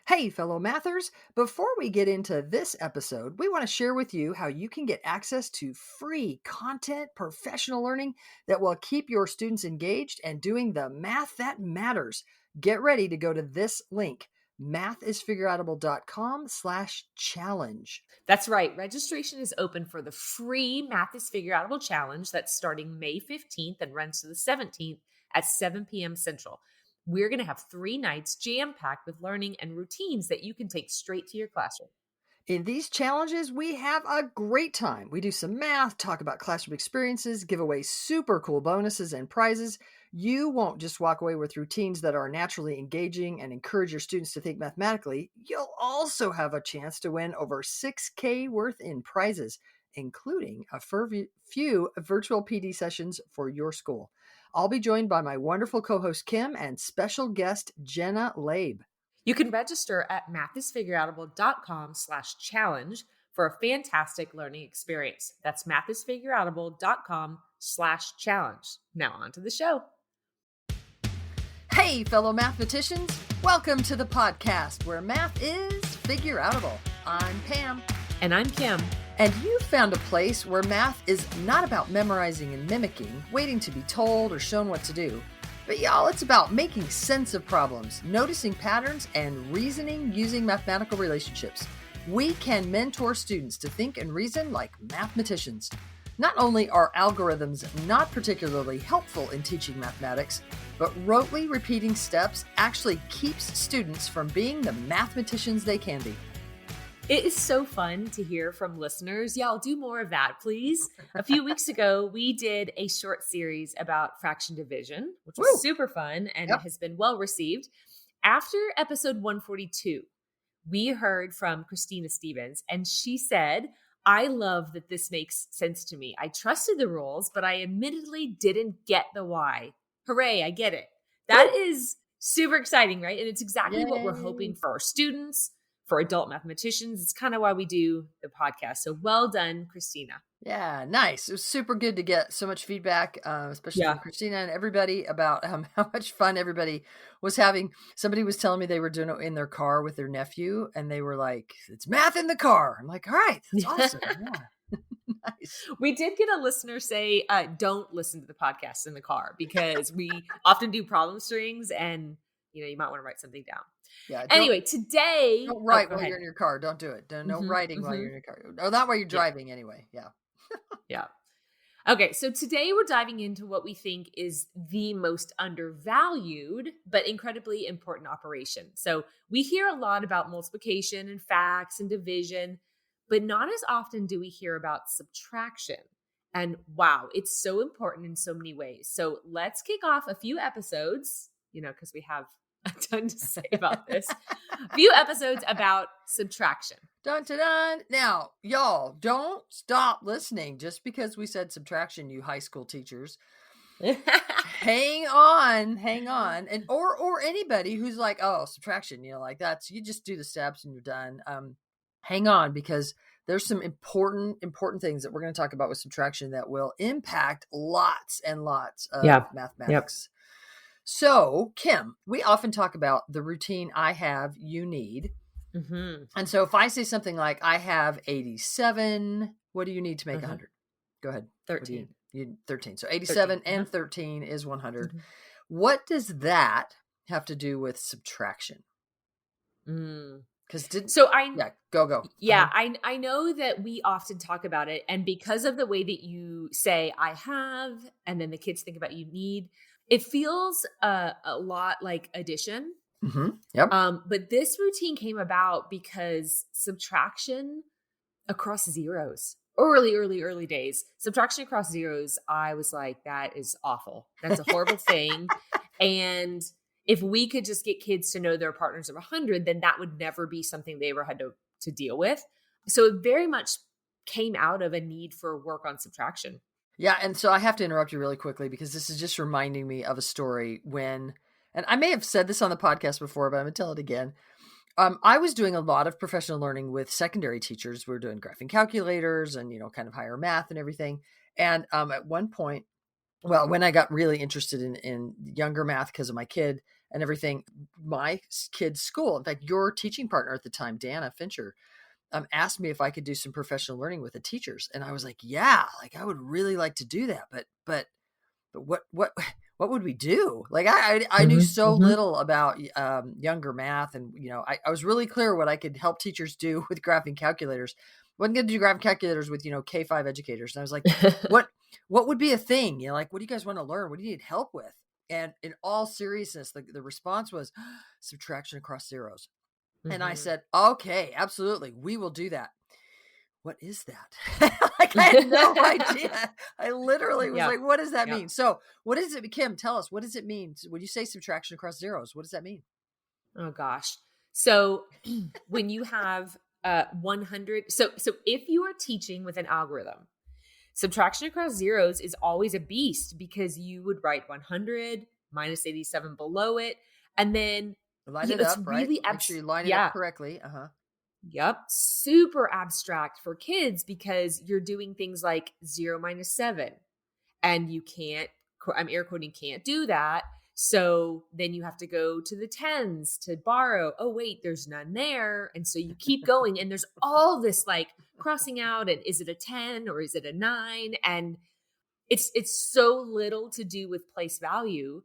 Hey, fellow mathers. Before we get into this episode, we want to share with you how you can get access to free content, professional learning that will keep your students engaged and doing the math that matters. Get ready to go to this link, mathisfigureoutable.com/challenge. That's right. Registration is open for the free Math is Figureoutable Challenge that's starting May 15th and runs to the 17th at 7 p.m. Central. We're going to have 3 nights jam-packed with learning and routines that you can take straight to your classroom. In these challenges, we have a great time. We do some math, talk about classroom experiences, give away super cool bonuses and prizes. You won't just walk away with routines that are naturally engaging and encourage your students to think mathematically. You'll also have a chance to win over $6,000 worth in prizes, including a few virtual PD sessions for your school. I'll be joined by my wonderful co-host Kim and special guest Jenna Labe. You can register at mathisfigureoutable.com/challenge for a fantastic learning experience. That's mathisfigureoutable.com/challenge. Now on to the show. Hey, fellow mathematicians. Welcome to the podcast where math is figure-outable. I'm Pam. And I'm Kim. And you found a place where math is not about memorizing and mimicking, waiting to be told or shown what to do. But y'all, it's about making sense of problems, noticing patterns, and reasoning using mathematical relationships. We can mentor students to think and reason like mathematicians. Not only are algorithms not particularly helpful in teaching mathematics, but rotely repeating steps actually keeps students from being the mathematicians they can be. It is so fun to hear from listeners. Y'all do more of that, please. A few weeks ago, we did a short series about fraction division, which was super fun and it has been well received. After episode 142, we heard from Christina Stevens, and she said, I love that this makes sense to me. I trusted the rules, but I admittedly didn't get the why. Hooray, I get it. That is super exciting, right? And it's exactly what we're hoping for our students, for adult mathematicians. It's kind of why we do the podcast. So well done, Christina. Yeah, nice. It was super good to get so much feedback, especially from Christina and everybody about how much fun everybody was having. Somebody was telling me they were doing it in their car with their nephew, and they were like, it's math in the car. I'm like, all right, that's awesome. Yeah. Nice. We did get a listener say, don't listen to the podcast in the car because we often do problem strings and you might want to write something down. Yeah. Anyway, today. Don't write while you're in your car. Don't do it. No writing while you're in your car. Oh, not while you're driving anyway. Yeah. Yeah. Okay. So today we're diving into what we think is the most undervalued, but incredibly important operation. So we hear a lot about multiplication and facts and division, but not as often do we hear about subtraction. And wow, it's so important in so many ways. So let's kick off a few episodes, because we have a ton to say about this. A few episodes about subtraction. Dun, dun, dun. Now, y'all, don't stop listening just because we said subtraction, you high school teachers. Hang on. And or anybody who's like, oh, subtraction, like that's, you just do the steps and you're done. Hang on, because there's some important things that we're going to talk about with subtraction that will impact lots and lots of mathematics. Yep. So, Kim, we often talk about the routine I have, you need. Mm-hmm. And so if I say something like, I have 87, what do you need to make 100? Go ahead. 13. 13. So 87 and 13 is 100. Mm-hmm. What does that have to do with subtraction? Go. Yeah, I know that we often talk about it, and because of the way that you say I have, and then the kids think about you need, it feels a lot like addition. Mm-hmm. Yep. But this routine came about because subtraction across zeros, early days, subtraction across zeros, I was like, that is awful. That's a horrible thing. And if we could just get kids to know their partners of 100, then that would never be something they ever had to deal with. So it very much came out of a need for work on subtraction. Yeah. And so I have to interrupt you really quickly because this is just reminding me of a story when, and I may have said this on the podcast before, but I'm going to tell it again. I was doing a lot of professional learning with secondary teachers. We were doing graphing calculators and, kind of higher math and everything. And at one point, when I got really interested in younger math because of my kid, and everything. My kid's school, in fact, your teaching partner at the time, Dana Fincher, asked me if I could do some professional learning with the teachers. And I was like, yeah, like I would really like to do that. But what would we do? Like I knew so little about younger math, and I was really clear what I could help teachers do with graphing calculators. I wasn't going to do graphing calculators with K-5 educators. And I was like, what would be a thing? Like, what do you guys want to learn? What do you need help with? And in all seriousness, the response was subtraction across zeros. And I said, okay, absolutely, we will do that. What is that? Like, I had no idea. I literally was like, what does that mean? So what does it, Kim, tell us, what does it mean? When you say subtraction across zeros, what does that mean? Oh gosh. So when you have 100, so if you are teaching with an algorithm, subtraction across zeros is always a beast, because you would write 100 minus 87 below it. And then line it up, right? Make sure you line it up correctly. Yep. Super abstract for kids, because you're doing things like 0 minus 7, and you can't, I'm air quoting, can't do that. So then you have to go to the tens to borrow. Oh, wait, there's none there. And so you keep going, and there's all this like crossing out, and is it a 10 or is it a 9? And it's so little to do with place value,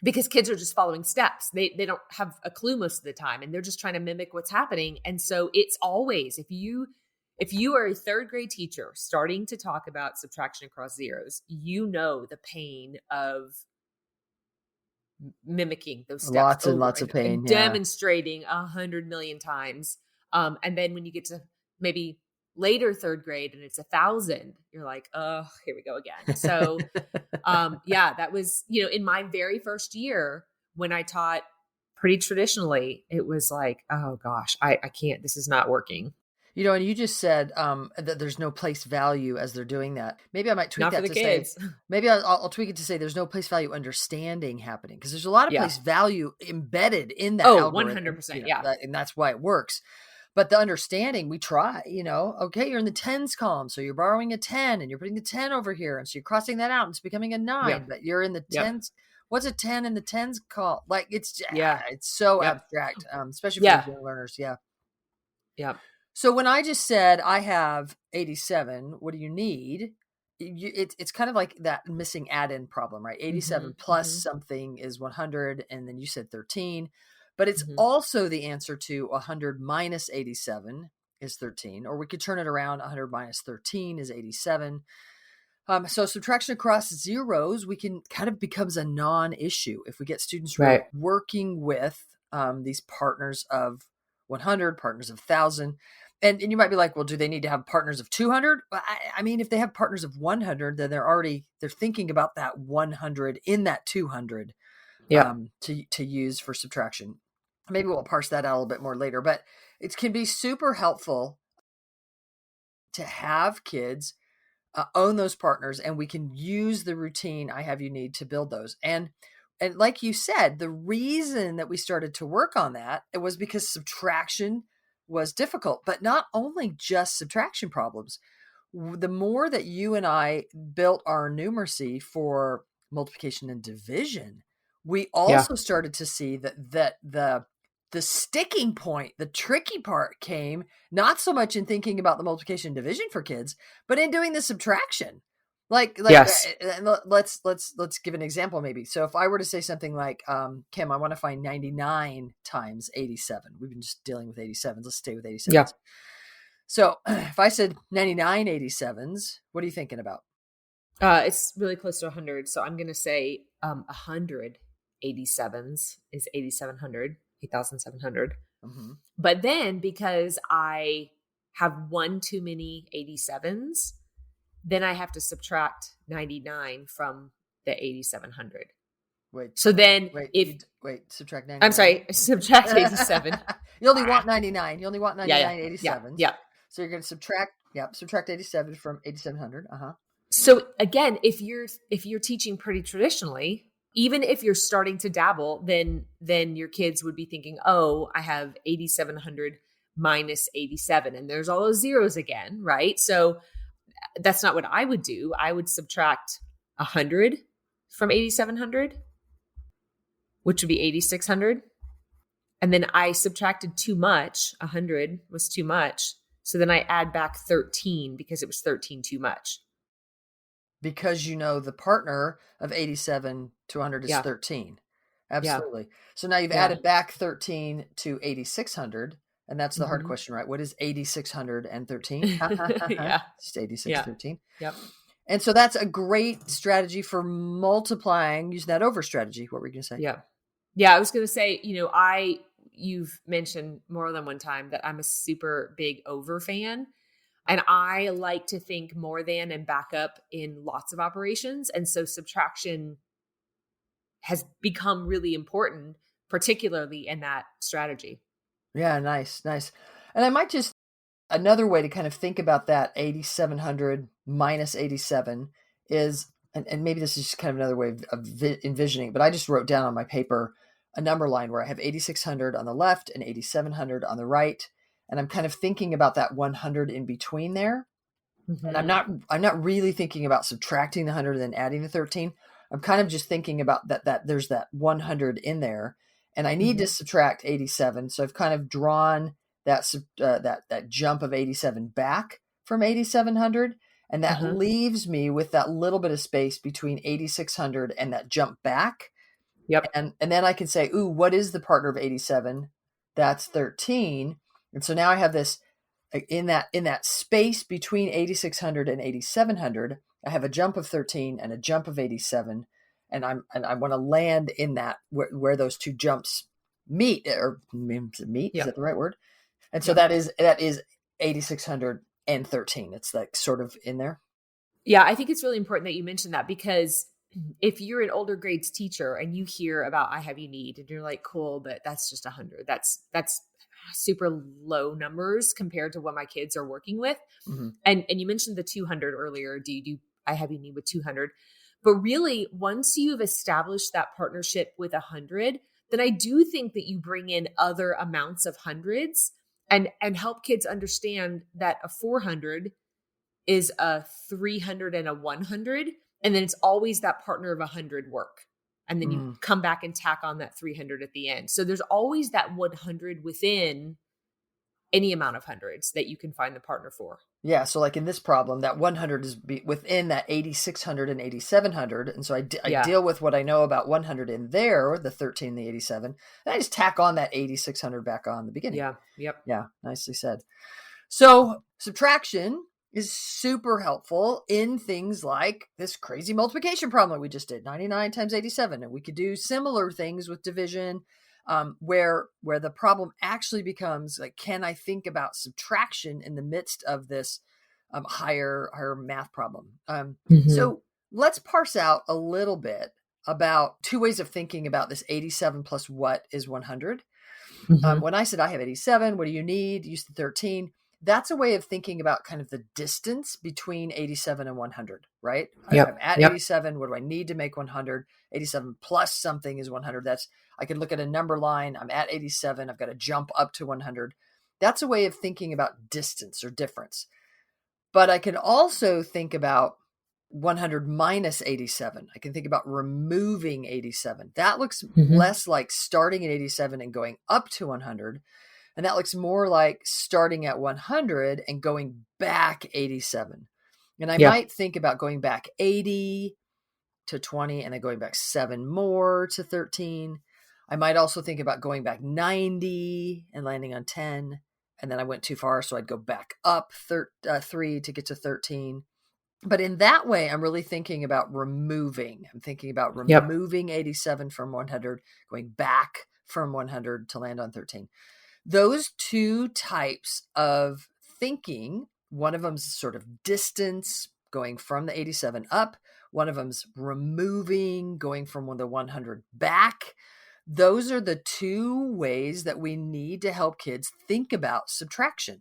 because kids are just following steps. They don't have a clue most of the time, and they're just trying to mimic what's happening. And so it's always, if you are a third grade teacher starting to talk about subtraction across zeros, the pain of mimicking those steps. Lots and lots of pain. And demonstrating 100 million times. And then when you get to maybe later third grade and it's 1,000, you're like, oh, here we go again. So that was, in my very first year when I taught pretty traditionally, it was like, oh gosh, I can't, this is not working. And you just said that there's no place value as they're doing that. Maybe I might tweak that to kids. Say, maybe I'll tweak it to say there's no place value understanding happening, because there's a lot of place value embedded in that algorithm. 100%. Yeah. And that's why it works. But the understanding, we try, okay, you're in the tens column. So you're borrowing a 10 and you're putting the 10 over here. And so you're crossing that out and it's becoming a 9, but you're in the tens. What's a 10 in the tens called? Like it's so abstract, especially for young learners. Yeah. Yeah. So when I just said I have 87, what do you need? It's kind of like that missing add-in problem, right? 87 plus something is 100. And then you said 13. But it's also the answer to 100 minus 87 is 13. Or we could turn it around. 100 minus 13 is 87. So subtraction across zeros, we can kind of becomes a non-issue if we get students working with these partners of 100, partners of 1,000. And you might be like, well, do they need to have partners of 200? I mean, if they have partners of 100, then they're thinking about that 100 in that 200 to use for subtraction. Maybe we'll parse that out a little bit more later, but it can be super helpful to have kids own those partners, and we can use the routine I have you need to build those. And like you said, the reason that we started to work on that, it was because subtraction was difficult, but not only just subtraction problems. The more that you and I built our numeracy for multiplication and division, we also started to see that the sticking point, the tricky part came not so much in thinking about the multiplication and division for kids, but in doing the subtraction. Let's give an example maybe. So if I were to say something like, Kim, I want to find 99 times 87. We've been just dealing with 87s. Let's stay with 87s. Yeah. So if I said 99 87s, what are you thinking about? It's really close to 100. So I'm going to say 100 87s is 8,700. 8,700. But then because I have one too many 87s, then I have to subtract 99 from the 8,700. Subtract 99. I'm sorry, subtract 87. You only want 99. You only want 99 87s. Yeah. So you're going to subtract 87 from 8,700. So again, if you're teaching pretty traditionally, even if you're starting to dabble, then your kids would be thinking, oh, I have 8,700 minus 87. And there's all those zeros again, right? So that's not what I would do. I would subtract 100 from 8,700. which would be 8,600. And then I subtracted too much. 100 was too much. So then I add back 13 because it was 13 too much. Because the partner of 87 to 100 is 13. Absolutely. So now you've added back 13 to 8,600. And that's the hard question, right? What is 8,613? Yeah. Just 8,613. Yep. And so that's a great strategy for multiplying, using that over strategy. What were you going to say? Yeah. Yeah. I was going to say, you've mentioned more than one time that I'm a super big over fan. And I like to think more than and back up in lots of operations. And so subtraction has become really important, particularly in that strategy. Yeah, nice. And I might just, another way to kind of think about that 8,700 minus 87 is, and maybe this is just kind of another way of envisioning, but I just wrote down on my paper a number line where I have 8,600 on the left and 8,700 on the right. And I'm kind of thinking about that 100 in between there. And I'm not really thinking about subtracting the 100 and then adding the 13. I'm kind of just thinking about that there's that 100 in there, and I need to subtract 87. So I've kind of drawn that jump of 87 back from 8,700, and that leaves me with that little bit of space between 8,600 and that jump back. Yep. And then I can say, ooh, what is the partner of 87? That's 13. And so now I have this in that space between 8,600 and 8,700. I have a jump of 13 and a jump of 87, and I want to land in that where those two jumps meet, or meet. Is that the right word? And so that is 8,600 and 13. It's like sort of in there. Yeah, I think it's really important that you mentioned that, because if you're an older grades teacher and you hear about I have you need, and you're like, cool, but that's just 100. That's super low numbers compared to what my kids are working with. And you mentioned the 200 earlier. Do you do I have you need with 200? But really, once you've established that partnership with 100, then I do think that you bring in other amounts of hundreds and help kids understand that a 400 is a 300 and a 100. And then it's always that partner of 100 work. And then you come back and tack on that 300 at the end. So there's always that 100 within any amount of hundreds that you can find the partner for. Yeah. So like in this problem, that 100 is within that 8,600 and 8,700. And so I deal with what I know about 100 in there, the 13, the 87. And I just tack on that 8,600 back on the beginning. Yeah. Yep. Yeah. Nicely said. So subtraction is super helpful in things like this crazy multiplication problem that we just did, 99 times 87. And we could do similar things with division, where the problem actually becomes like, can I think about subtraction in the midst of this higher math problem? So let's parse out a little bit about two ways of thinking about this 87 plus what is 100. When I said I have 87, what do you need? Use the 13. That's a way of thinking about kind of the distance between 87 and 100, right? Yep. I'm at 87. What do I need to make 100? 87 plus something is 100. I can look at a number line. I'm at 87. I've got to jump up to 100. That's a way of thinking about distance or difference. But I can also think about 100 minus 87. I can think about removing 87. That looks less like starting at 87 and going up to 100. And that looks more like starting at 100 and going back 87. And I might think about going back 80 to 20 and then going back 7 more to 13. I might also think about going back 90 and landing on 10. And then I went too far, so I'd go back up 3 to get to 13. But in that way, I'm really thinking about removing. I'm thinking about removing 87 from 100, going back from 100 to land on 13. Those two types of thinking, one of them's sort of distance, going from the 87 up. One of them's removing, going from the 100 back. Those are the two ways that we need to help kids think about subtraction.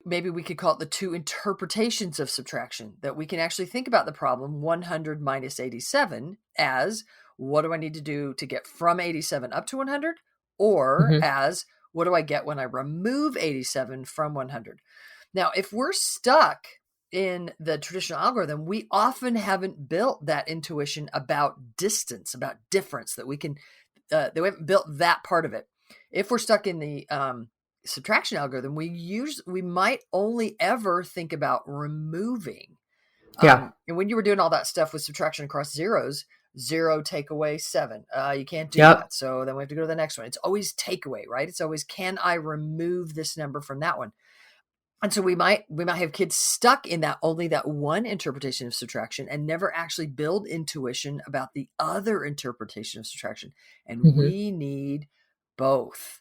Maybe we could call it the two interpretations of subtraction, that we can actually think about the problem 100 minus 87 as, what do I need to do to get from 87 up to 100? Or as, what do I get when I remove 87 from 100? Now, if we're stuck in the traditional algorithm, we often haven't built that intuition about distance, about difference, that we can built that part of it. If we're stuck in the subtraction algorithm, we might only ever think about removing. And when you were doing all that stuff with subtraction across zeros, 0 take away 7. You can't do that. So then we have to go to the next one. It's always take away, right? It's always, can I remove this number from that one? And so we might have kids stuck in only that one interpretation of subtraction and never actually build intuition about the other interpretation of subtraction. And we need both.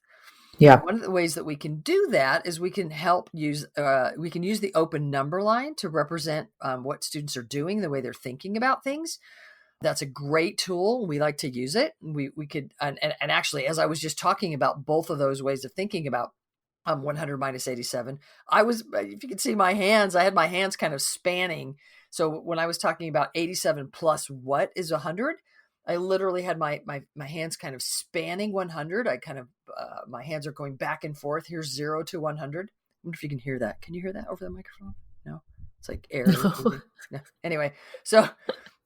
Yeah. One of the ways that we can do that is we can use the open number line to represent what students are doing, the way they're thinking about things. That's a great tool. We like to use it. We could, and actually, as I was just talking about both of those ways of thinking about 100 minus 87, if you can see my hands, I had my hands kind of spanning. So when I was talking about 87 plus what is 100, I literally had my hands kind of spanning 100. I kind of, my hands are going back and forth. Here's 0 to 100. I wonder if you can hear that. Can you hear that over the microphone? No, it's like air. No. Anyway, so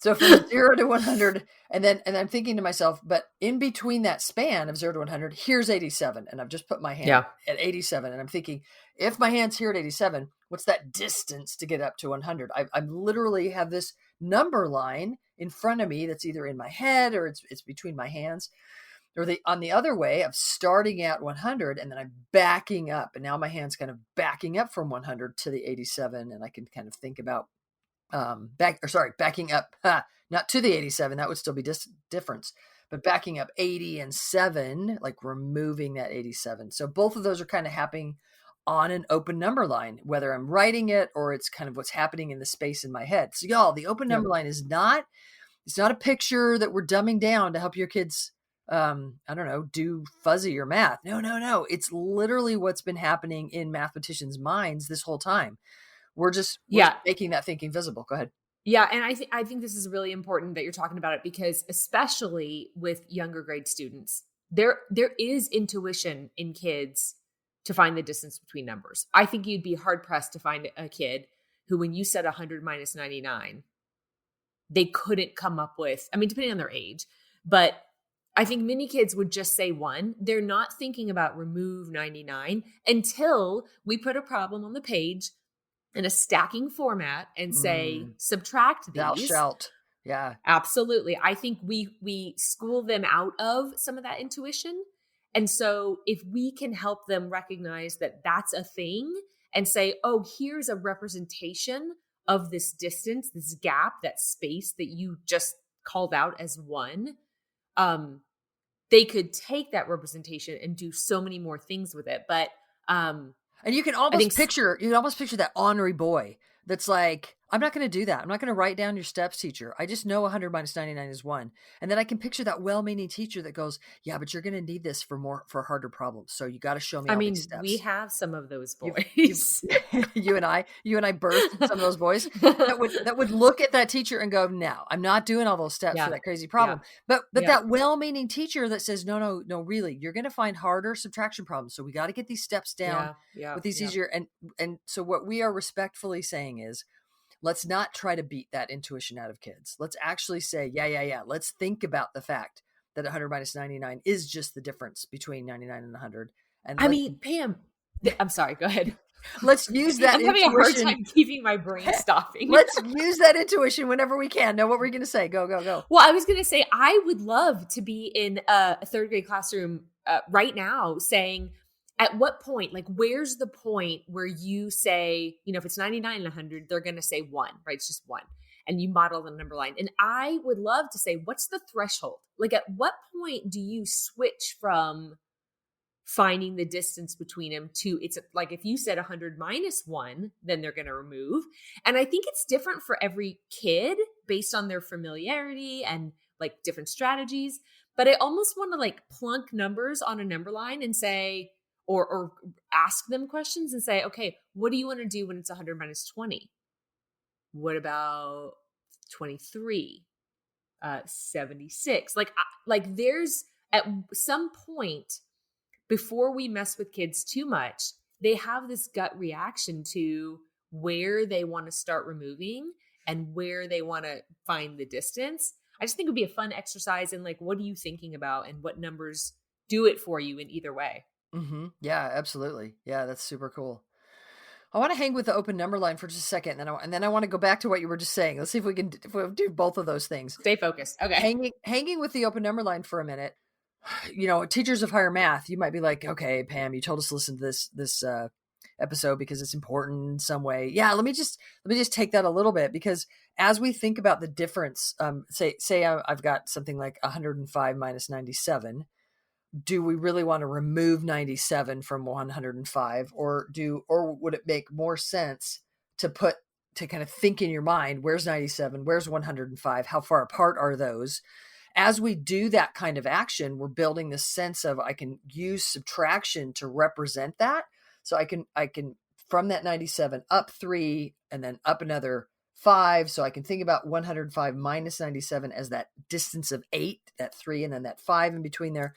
from 0 to 100, and then I'm thinking to myself, but in between that span of 0 to 100, here's 87. And I've just put my hand at 87. And I'm thinking, if my hand's here at 87, what's that distance to get up to 100? I literally have this number line in front of me that's either in my head or it's between my hands. Or on the other way of starting at 100 and then I'm backing up. And now my hand's kind of backing up from 100 to the 87. And I can kind of think about backing up, not to the 87, that would still be difference, but backing up 80 and 7, like removing that 87. So both of those are kind of happening on an open number line, whether I'm writing it or it's kind of what's happening in the space in my head. So y'all, the open number line it's not a picture that we're dumbing down to help your kids, do fuzzy or math. No. It's literally what's been happening in mathematicians' minds this whole time. We're making that thinking visible. Go ahead. Yeah. And I think this is really important that you're talking about it, because especially with younger grade students, there is intuition in kids to find the distance between numbers. I think you'd be hard pressed to find a kid who, when you said 100 minus 99, they couldn't come up with, depending on their age, but I think many kids would just say 1. They're not thinking about remove 99 until we put a problem on the page in a stacking format and say, subtract these. Thou shalt. Yeah, absolutely. I think we school them out of some of that intuition. And so if we can help them recognize that that's a thing and say, oh, here's a representation of this distance, this gap, that space that you just called out as 1, they could take that representation and do so many more things with it. But, and you can almost picture that ornery boy that's like, I'm not going to do that. I'm not going to write down your steps, teacher. I just know 100 minus 99 is 1. And then I can picture that well-meaning teacher that goes, yeah, but you're going to need this for harder problems. So you got to show me all these steps. We have some of those boys. You and I birthed some of those boys that would look at that teacher and go, no, I'm not doing all those steps for that crazy problem. But that well-meaning teacher that says, no, really, you're going to find harder subtraction problems. So we got to get these steps down with these easier. And so what we are respectfully saying is, let's not try to beat that intuition out of kids. Let's actually say, yeah. Let's think about the fact that 100 minus 99 is just the difference between 99 and 100. And Pam, I'm sorry, go ahead. Let's use that. I'm having a hard time keeping my brain stopping. Let's use that intuition whenever we can. Know what we're going to say. Go. Well, I was going to say, I would love to be in a third grade classroom right now saying, at what point, like, where's the point where you say, if it's 99 and 100, they're going to say 1, right? It's just 1. And you model the number line. And I would love to say, what's the threshold? Like, at what point do you switch from finding the distance between them to, it's like, if you said 100 minus 1, then they're going to remove. And I think it's different for every kid based on their familiarity and like different strategies. But I almost want to like plunk numbers on a number line and say, or ask them questions and say, okay, what do you want to do when it's 100 minus 20? What about 23? 76? Like there's at some point before we mess with kids too much, they have this gut reaction to where they want to start removing and where they want to find the distance. I just think it would be a fun exercise in like, what are you thinking about and what numbers do it for you in either way. Mm-hmm. Yeah, absolutely. Yeah, that's super cool. I want to hang with the open number line for just a second, and then I want to go back to what you were just saying. Let's see if we can do both of those things. Stay focused. Okay. Hanging with the open number line for a minute. Teachers of higher math, you might be like, okay, Pam, you told us to listen to this episode because it's important in some way. Yeah, let me just take that a little bit, because as we think about the difference, say I've got something like 105 minus 97. Do we really want to remove 97 from 105, or would it make more sense to kind of think in your mind, where's 97, where's 105, how far apart are those? As we do that kind of action, we're building the sense of, I can use subtraction to represent that. So I can from that 97 up 3 and then up another 5. So I can think about 105 minus 97 as that distance of 8, that 3, and then that 5 in between there.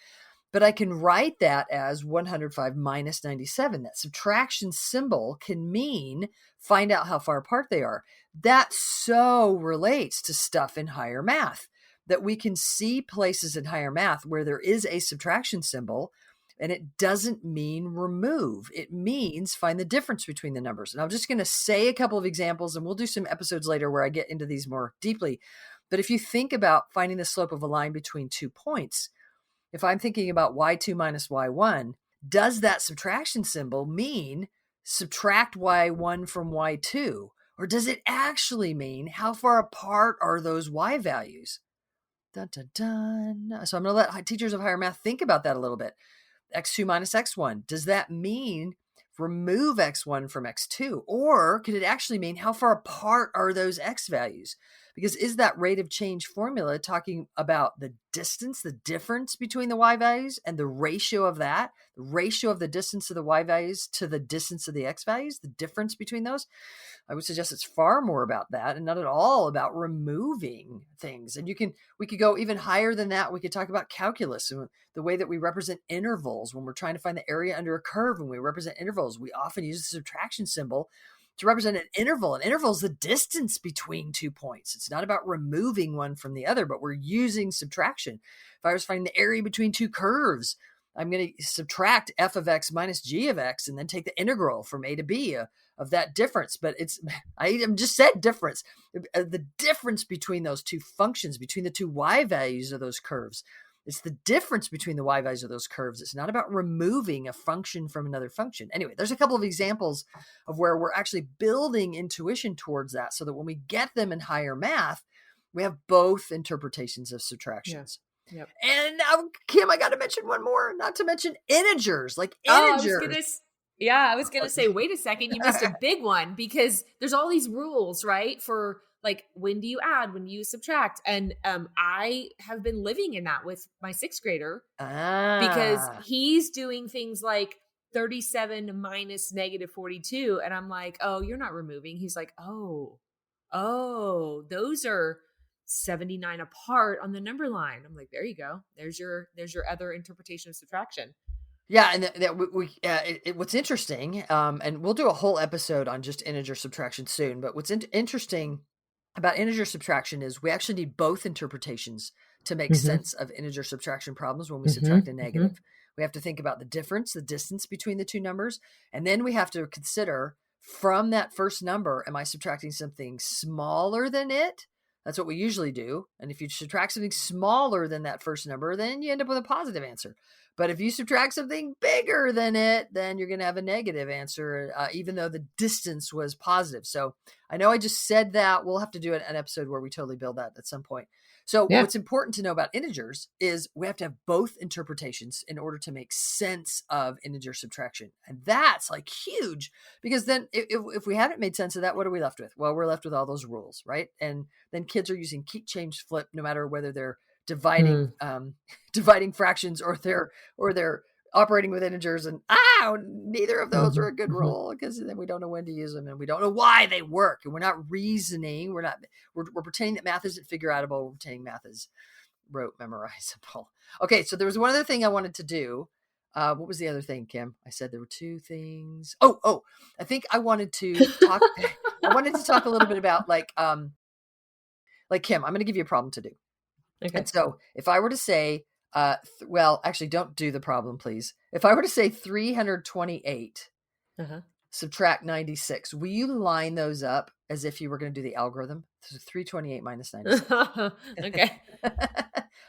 But I can write that as 105 minus 97. That subtraction symbol can mean find out how far apart they are. That so relates to stuff in higher math, that we can see places in higher math where there is a subtraction symbol, and it doesn't mean remove. It means find the difference between the numbers. And I'm just going to say a couple of examples, and we'll do some episodes later where I get into these more deeply. But if you think about finding the slope of a line between 2 points, if I'm thinking about y2 minus y1, does that subtraction symbol mean subtract y1 from y2? Or does it actually mean how far apart are those y values? Dun, dun, dun. So I'm going to let teachers of higher math think about that a little bit. x2 minus x1, does that mean remove x1 from x2? Or could it actually mean how far apart are those x values? Because is that rate of change formula talking about the distance, the difference between the y values, and the ratio of that, the ratio of the distance of the y values to the distance of the x values, the difference between those? I would suggest it's far more about that and not at all about removing things. And we could go even higher than that. We could talk about calculus and the way that we represent intervals. When we're trying to find the area under a curve, when we represent intervals, we often use the subtraction symbol to represent an interval. An interval is the distance between 2 points. It's not about removing one from the other, but we're using subtraction. If I was finding the area between 2 curves, I'm going to subtract f of x minus g of x and then take the integral from a to b of that difference. But I just said difference. The difference between those two functions, between the two y values of those curves. It's the difference between the y values of those curves. It's not about removing a function from another function. Anyway, there's a couple of examples of where we're actually building intuition towards that, so that when we get them in higher math, we have both interpretations of subtractions. Yeah. Yep. And now, Kim, I got to mention one more, not to mention integers, like integers. I was going to say, wait a second, you missed a big one, because there's all these rules, right? For like, when do you add, when do you subtract? And I have been living in that with my 6th grader, because he's doing things like 37 minus negative 42. And I'm like, oh, you're not removing. He's like, oh, those are 79 apart on the number line. I'm like, there you go. There's your other interpretation of subtraction. Yeah, and what's interesting, and we'll do a whole episode on just integer subtraction soon, but what's interesting about integer subtraction is we actually need both interpretations to make sense of integer subtraction problems when we subtract a negative. We have to think about the difference, the distance between the two numbers, and then we have to consider, from that first number, am I subtracting something smaller than it? That's what we usually do. And if you subtract something smaller than that first number, then you end up with a positive answer. But if you subtract something bigger than it, then you're going to have a negative answer, even though the distance was positive. So I know I just said that. We'll have to do an episode where we totally build that at some point. So what's important to know about integers is we have to have both interpretations in order to make sense of integer subtraction. And that's like huge, because then if we haven't made sense of that, what are we left with? Well, we're left with all those rules, right? And then kids are using keep, change, flip, no matter whether they're dividing fractions or they're operating with integers, and neither of those are a good rule, because then we don't know when to use them and we don't know why they work, and we're not reasoning. We're pretending that math isn't figure outable. We're pretending math is rote memorizable. Okay, so there was one other thing I wanted to do. What was the other thing, Kim? I said there were 2 things. I think I wanted to talk. I wanted to talk a little bit about like Kim. I'm going to give you a problem to do. Okay. And so if I were to say, well, actually, don't do the problem, please. If I were to say 328, subtract 96, will you line those up as if you were going to do the algorithm? So 328 minus 96. Okay.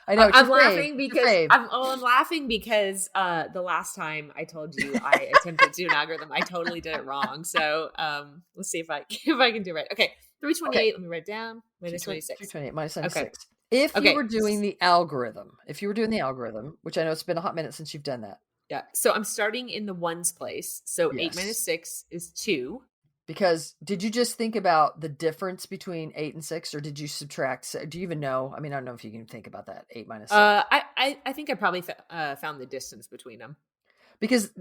I know I'm laughing because fave. I'm laughing because the last time I told you I attempted to do an algorithm, I totally did it wrong. So let's see if I can do it right. Okay, 328. Let me write it down. Minus 96. 328 minus 96. Okay. If you were doing the algorithm, which I know it's been a hot minute since you've done that. Yeah. So I'm starting in the ones place. So 8 minus 6 is 2. Because did you just think about the difference between 8 and 6, or did you subtract? Do you even know? I mean, I don't know if you can think about that. 8 minus 6. I think I probably found the distance between them. Because,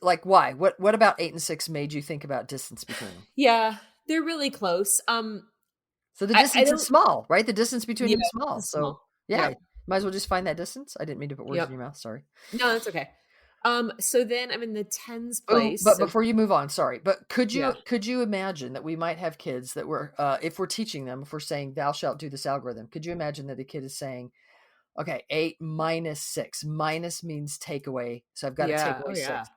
like, why? What about 8 and 6 made you think about distance between them? Yeah, they're really close. So the distance is small, right? The distance between them is small. So small. yeah, might as well just find that distance. I didn't mean to put words in your mouth. Sorry. No, that's okay. So then I'm in the tens place. But before you move on, sorry, but could you imagine that we might have kids that were, if we're teaching them, if we're saying thou shalt do this algorithm, could you imagine that a kid is saying, okay, 8 minus 6, minus means take away. So I've got to take away 6.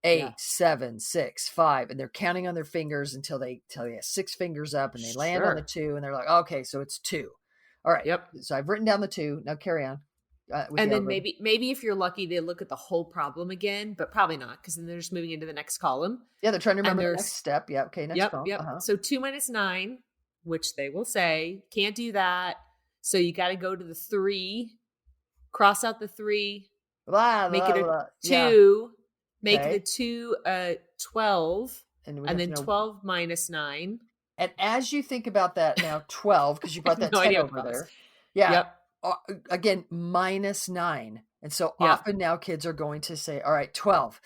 8, 7, 6, 5, and they're counting on their fingers until they tell you 6 fingers up, and they land on the 2, and they're like, okay, so it's 2. All right. Yep. So I've written down the 2. Now carry on. And then maybe if you're lucky, they look at the whole problem again, but probably not, because then they're just moving into the next column. Yeah, they're trying to remember the next step. Yeah, okay, next column. Yep. So 2 minus 9, which they will say, can't do that. So you got to go to the 3, cross out the 3, make it a 2, make the 2 12, and then 12 minus 9. And as you think about that now, 12, because you brought that 10 over there. Yeah. Yep. Again, minus 9. And so often now kids are going to say, all right, 12,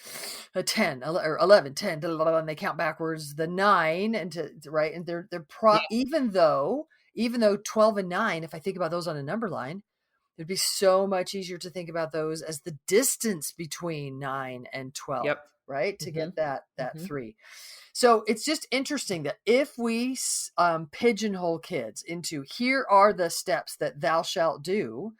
10, or 11, 10, and they count backwards the 9 and right. And they're even though 12 and 9, if I think about those on a number line, it'd be so much easier to think about those as the distance between 9 and 12, right? To get that 3. So it's just interesting that if we pigeonhole kids into, here are the steps that thou shalt do,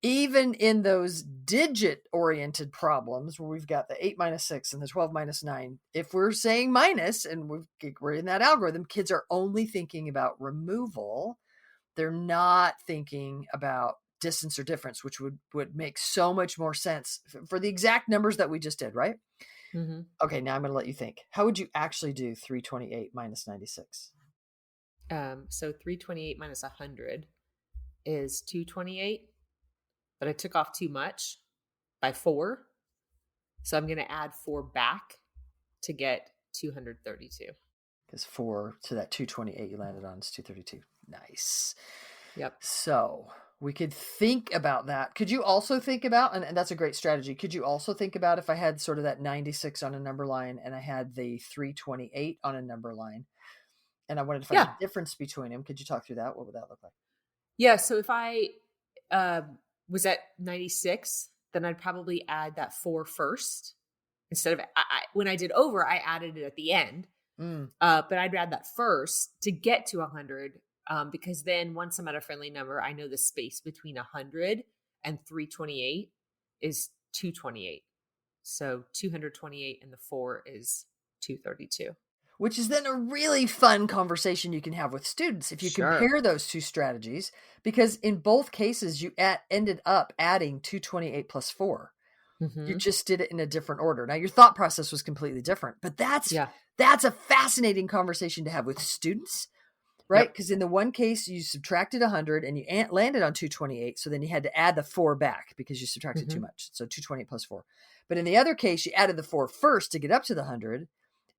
even in those digit-oriented problems where we've got the 8 minus 6 and the 12 minus 9, if we're saying minus and we're in that algorithm, kids are only thinking about removal. They're not thinking about distance or difference, which would make so much more sense for the exact numbers that we just did, right? Mm-hmm. Okay, now I'm going to let you think. How would you actually do 328 minus 96? So 328 minus 100 is 228, but I took off too much by 4. So I'm going to add 4 back to get 232. Because 4 to that 228 you landed on is 232. Nice. Yep. So we could think about that. Could you also think about, and that's a great strategy, could you also think about if I had sort of that 96 on a number line and I had the 328 on a number line and I wanted to find the difference between them, could you talk through that? What would that look like? Yeah, so if I was at 96, then I'd probably add that 4 first. Instead of, when I did over, I added it at the end. But I'd add that first to get to 100. Because then once I'm at a friendly number, I know the space between 100 and 328 is 228. So 228 and the 4 is 232. Which is then a really fun conversation you can have with students if you compare those two strategies, because in both cases you ended up adding 228 plus 4. Mm-hmm. You just did it in a different order. Now your thought process was completely different, but that's a fascinating conversation to have with students. Right? Because in the one case, you subtracted 100 and you landed on 228. So then you had to add the 4 back because you subtracted too much. So 228 plus 4. But in the other case, you added the 4 first to get up to the 100.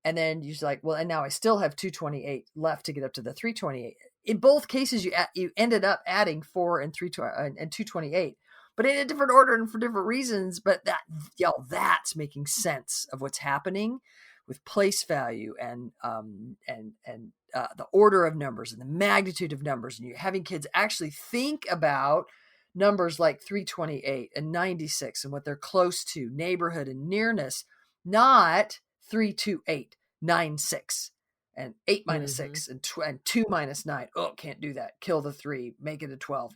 And then you're like, well, and now I still have 228 left to get up to the 328. In both cases, you ended up adding 4 and 228, but in a different order and for different reasons. But that's making sense of what's happening with place value and the order of numbers and the magnitude of numbers, and you're having kids actually think about numbers like 328 and 96 and what they're close to, neighborhood and nearness, not 328, 96. and 8 minus 6 and 2 minus 9. Oh, can't do that. Kill the 3, make it a 12.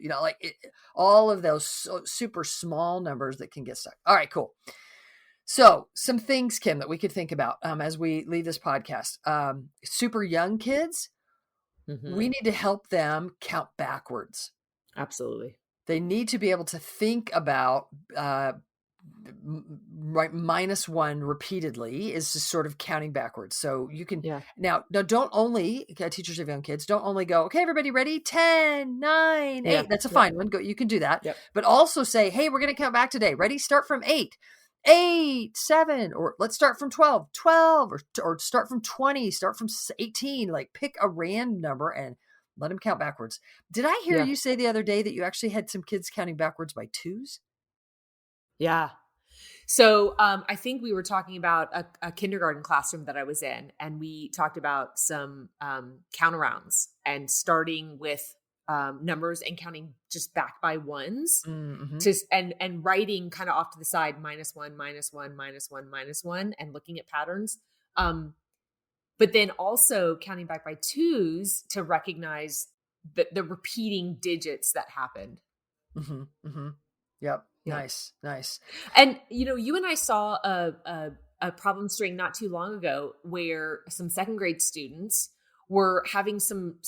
All of those super small numbers that can get stuck. All right, cool. So some things, Kim, that we could think about as we leave this podcast. Super young kids, we need to help them count backwards. Absolutely. They need to be able to think about -1 repeatedly is just sort of counting backwards. So you can now don't only teachers of young kids don't only go, okay, everybody ready? 10, 9, 8. That's a fine one. Go, you can do that. But also say, hey, we're going to count back today. Ready? Start from 8. 8, 7, or let's start from 12, or start from 20, start from 18. Like pick a random number and let them count backwards. Did I hear you say the other day that you actually had some kids counting backwards by 2s? Yeah. So I think we were talking about a kindergarten classroom that I was in, and we talked about some count-arounds and starting with numbers and counting just back by ones, and writing kind of off to the side -1, -1, -1, -1, and looking at patterns. But then also counting back by 2s to recognize the repeating digits that happened. Yep. Nice. And, you and I saw a problem string not too long ago where some second grade students were having some,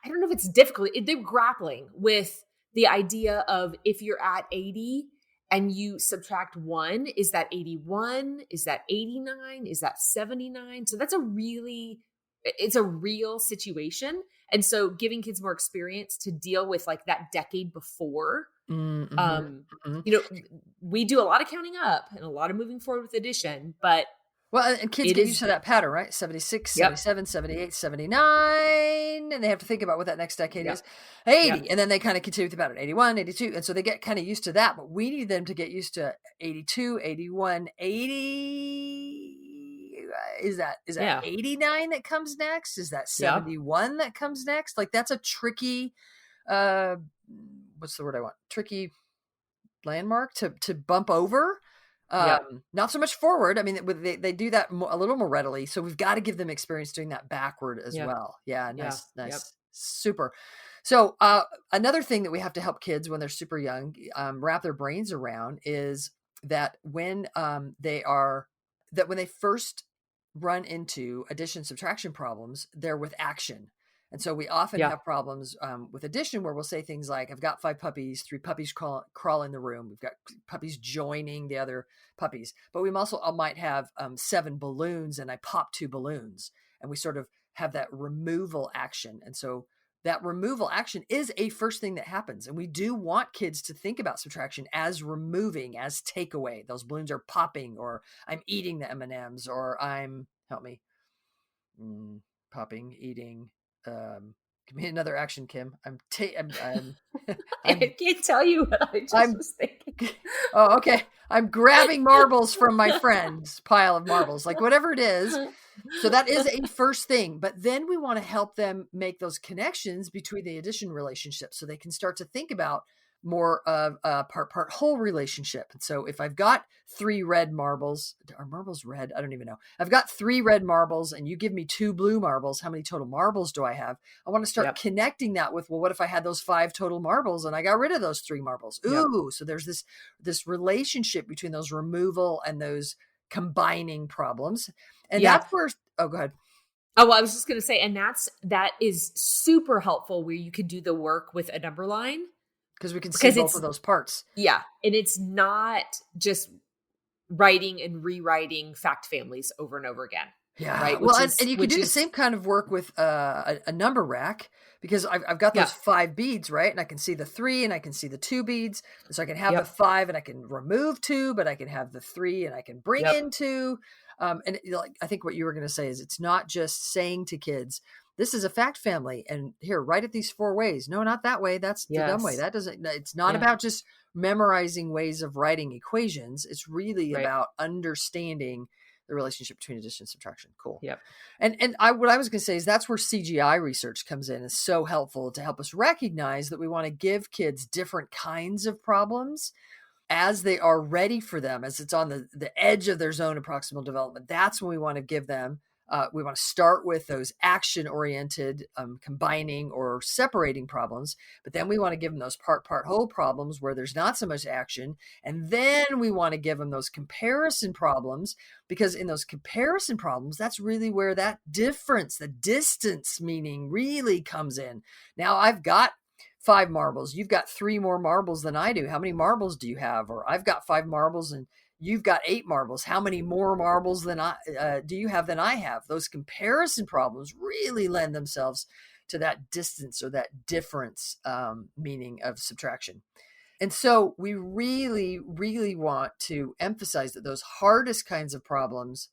I don't know if it's difficult. They're grappling with the idea of if you're at 80 and you subtract 1, is that 81? Is that 89? Is that 79? So it's a real situation. And so giving kids more experience to deal with like that decade before, we do a lot of counting up and a lot of moving forward with addition, but well, and kids get used to that pattern, right? 76, 77, 78, 79. And they have to think about what that next decade is. 80. And then they kind of continue with the pattern. 81, 82. And so they get kind of used to that. But we need them to get used to 82, 81, 80. Is that 89 that comes next? Is that 71 that comes next? Like that's a tricky, what's the word I want? Tricky landmark to bump over. Not so much forward. I mean, they do that a little more readily. So we've got to give them experience doing that backward as well. Yeah. Nice. Super. So another thing that we have to help kids when they're super young wrap their brains around is that when they first run into addition subtraction problems, they're with action. And so we often have problems with addition where we'll say things like, I've got 5 puppies, 3 puppies crawl in the room. We've got puppies joining the other puppies, but we also might have 7 balloons and I pop 2 balloons, and we sort of have that removal action. And so that removal action is a first thing that happens. And we do want kids to think about subtraction as removing, as takeaway. Those balloons are popping, or I'm eating the M&Ms, or I'm, help me, popping, eating. Give me another action, Kim. I can't tell you what I just was thinking. Oh, okay. I'm grabbing marbles from my friend's pile of marbles, like whatever it is. So that is a first thing. But then we want to help them make those connections between the addition relationships so they can start to think about more of a part whole relationship. And so if I've got 3 red marbles, are marbles red? I don't even know. I've got 3 red marbles and you give me 2 blue marbles. How many total marbles do I have? I want to start connecting that with, well, what if I had those 5 total marbles and I got rid of those 3 marbles? Ooh, so there's this relationship between those removal and those combining problems. And that's where, go ahead. Oh, well, I was just going to say, and that is super helpful where you can do the work with a number line. Because we can see both of those parts. Yeah. And it's not just writing and rewriting fact families over and over again. Yeah. Right. Well, and you can do the same kind of work with a number rack, because I've got those 5 beads, right? And I can see the 3 and I can see the 2 beads. So I can have the 5 and I can remove 2, but I can have the 3 and I can bring in 2. And I think what you were going to say is it's not just saying to kids, this is a fact family, and here, write it these 4 ways. No, not that way. That's the dumb way. It's not about just memorizing ways of writing equations. It's really about understanding the relationship between addition and subtraction. Cool. Yep. And what I was going to say is that's where CGI research comes in. It's so helpful to help us recognize that we want to give kids different kinds of problems as they are ready for them, as it's on the edge of their zone of proximal development. That's when we want to give them We want to start with those action-oriented, combining or separating problems, but then we want to give them those part-whole problems where there's not so much action. And then we want to give them those comparison problems, because in those comparison problems, that's really where that difference, the distance meaning really comes in. Now, I've got 5 marbles. You've got 3 more marbles than I do. How many marbles do you have? Or I've got 5 marbles and you've got 8 marbles. How many more marbles than do you have than I have? Those comparison problems really lend themselves to that distance or that difference meaning of subtraction. And so we really, really want to emphasize that those hardest kinds of problems.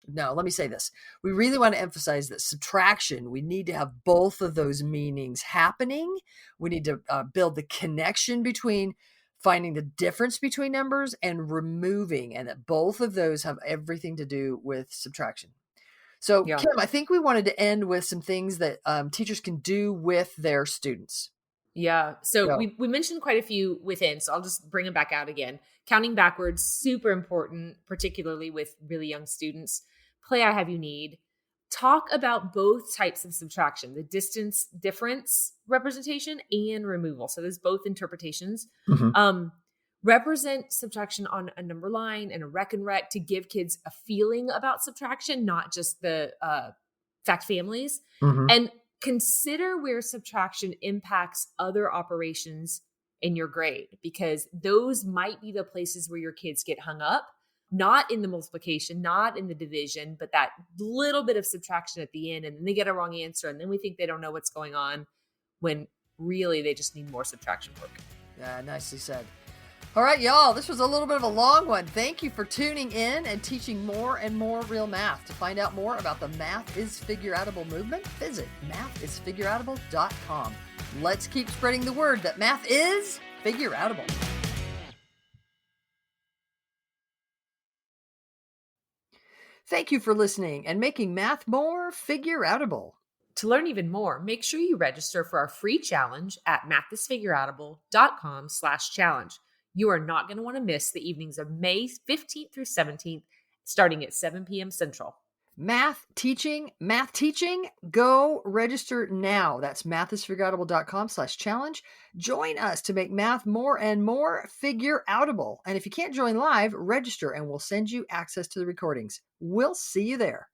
No, let me say this. We really want to emphasize that subtraction, we need to have both of those meanings happening. We need to build the connection between finding the difference between numbers and removing, and that both of those have everything to do with subtraction. So, Kim, I think we wanted to end with some things that teachers can do with their students. Yeah. So we mentioned quite a few within, so I'll just bring them back out again. Counting backwards, super important, particularly with really young students. Play I Have You Need. Talk about both types of subtraction, the distance difference representation and removal. So there's both interpretations. Mm-hmm. Represent subtraction on a number line and a rec and rec to give kids a feeling about subtraction, not just the fact families. Mm-hmm. And consider where subtraction impacts other operations in your grade, because those might be the places where your kids get hung up. Not in the multiplication, not in the division, but that little bit of subtraction at the end, and then they get a wrong answer, and then we think they don't know what's going on when really they just need more subtraction work. Yeah, nicely said. All right, y'all, this was a little bit of a long one. Thank you for tuning in and teaching more and more real math. To find out more about the Math is Figureoutable movement, visit mathisfigureoutable.com. Let's keep spreading the word that math is figureoutable. Thank you for listening and making math more figureoutable. To learn even more, make sure you register for our free challenge at mathisfigureoutable.com/challenge. You are not going to want to miss the evenings of May 15th through 17th, starting at 7 p.m. Central. Math teaching, go register now. That's mathisfigureoutable.com/challenge. Join us to make math more and more figureoutable. And if you can't join live, register and we'll send you access to the recordings. We'll see you there.